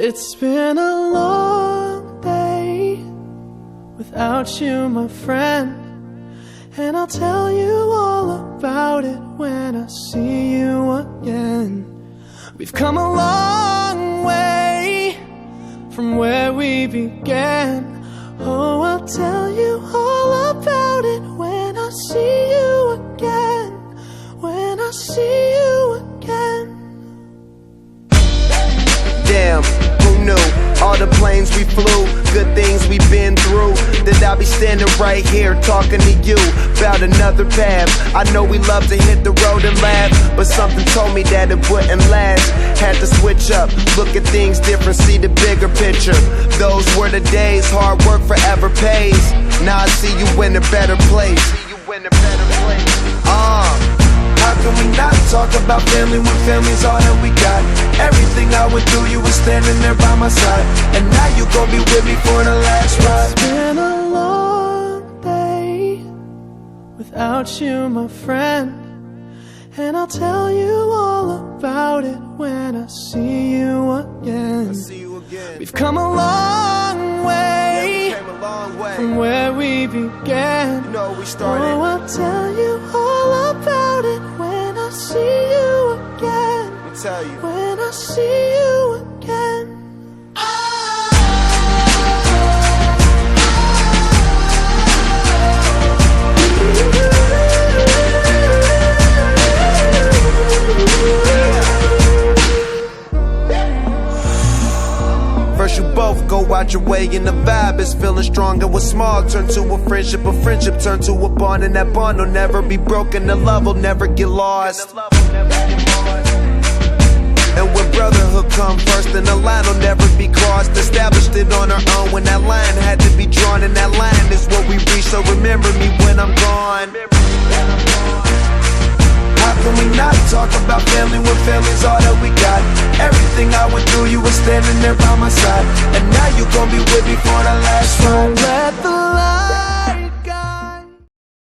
It's been a long day without you, my friend, and I'll tell you all about it when I see you again. We've come a long way from where we began. Oh, I'll tell you all about it when I see you again. When I see you again. Damn, who knew? All the planes we flew, good things we've been through, that I'll be standing right here talking to you about another path. I know we love to hit the road and laugh, but something told me that it wouldn't last. Had to switch up, look at things different, see the bigger picture. Those were the days, hard work forever pays. Now I see you in a better place. How can we not talk about family when family's all that we got? Everything I went through, you were standing there by my side, and now you gon' be with me for the last ride. It's been a long day without you, my friend, and I'll tell you all about it when I see you again. We've come a long way, from where we began. You know we started. Oh, I'll tell you all about it when I see you again. Let me tell you. When I see you again. First you both go out your way and the vibe is feeling strong, and what's small turn to a friendship turn to a bond, and that bond will never be broken, the love will never get lost. And when brotherhood come first, then the line will never be crossed. Established it on our own when that line had to be drawn, and that line is what we reach, so remember me when I'm gone. How can we not talk about family when family's all that we got? Everything I went through, you were standing there by my side, and now you gon' be with me for the last ride. Let